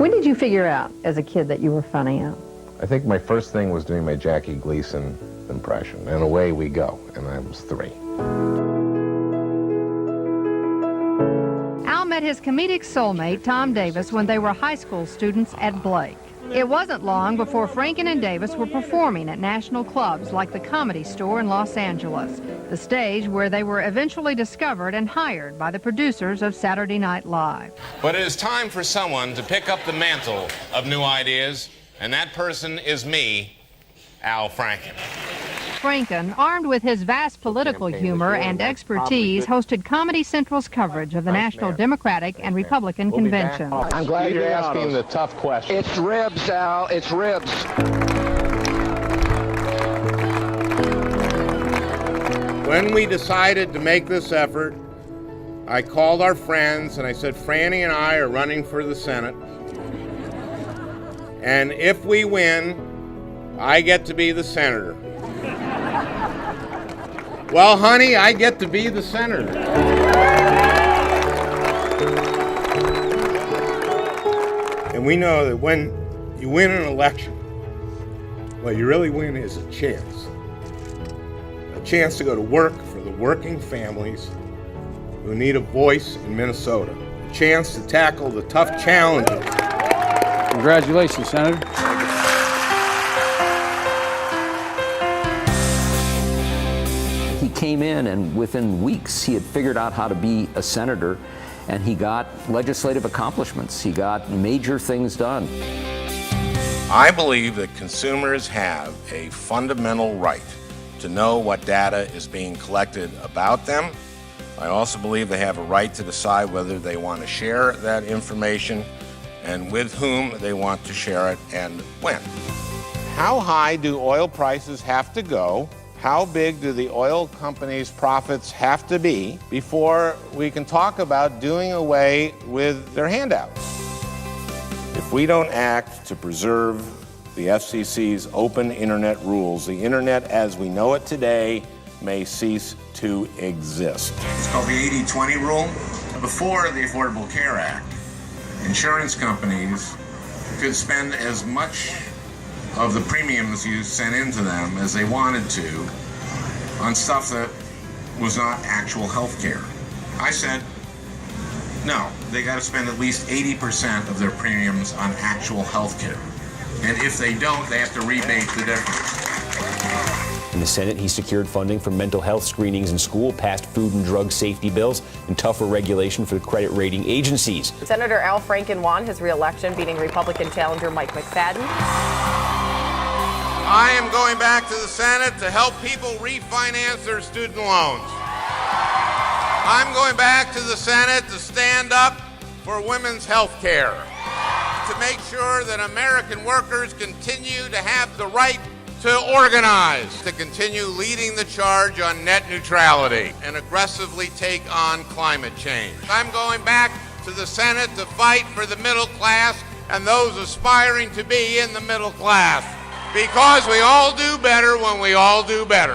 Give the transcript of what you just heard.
When did you figure out as a kid that you were funny? I think my first thing was doing my Jackie Gleason impression, and away we go, and I was 3. Al met his comedic soulmate, Tom Davis, when they were high school students at Blake. It wasn't long before Franken and Davis were performing at national clubs like the Comedy Store in Los Angeles, the stage where they were eventually discovered and hired by the producers of Saturday Night Live. But it is time for someone to pick up the mantle of new ideas, and that person is me, Al Franken. Franken, armed with his vast political humor and expertise, hosted Comedy Central's coverage of the National Democratic and Republican conventions. I'm glad you're asking the tough question. It's ribs, Al. It's ribs. When we decided to make this effort, I called our friends and I said, Franny and I are running for the Senate. And if we win, I get to be the senator. Well, honey, I get to be the senator. And we know that when you win an election, what you really win is a chance to go to work for the working families who need a voice in Minnesota, a chance to tackle the tough challenges. Congratulations, Senator. He came in, and within weeks he had figured out how to be a senator, and he got legislative accomplishments. He got major things done. I believe that consumers have a fundamental right to know what data is being collected about them. I also believe they have a right to decide whether they want to share that information and with whom they want to share it and when. How high do oil prices have to go? How big do the oil companies' profits have to be before we can talk about doing away with their handouts? If we don't act to preserve the FCC's open internet rules, the internet as we know it today may cease to exist. It's called the 80-20 rule. Before the Affordable Care Act, insurance companies could spend as much of the premiums you sent into them as they wanted to on stuff that was not actual health care. I said, no, they got to spend at least 80% of their premiums on actual health care. And if they don't, they have to rebate the difference. In the Senate, he secured funding for mental health screenings in school, passed food and drug safety bills, and tougher regulation for credit rating agencies. Senator Al Franken won his re-election, beating Republican challenger Mike McFadden. I am going back to the Senate to help people refinance their student loans. I'm going back to the Senate to stand up for women's health care, to make sure that American workers continue to have the right to organize, to continue leading the charge on net neutrality and aggressively take on climate change. I'm going back to the Senate to fight for the middle class and those aspiring to be in the middle class, because we all do better when we all do better.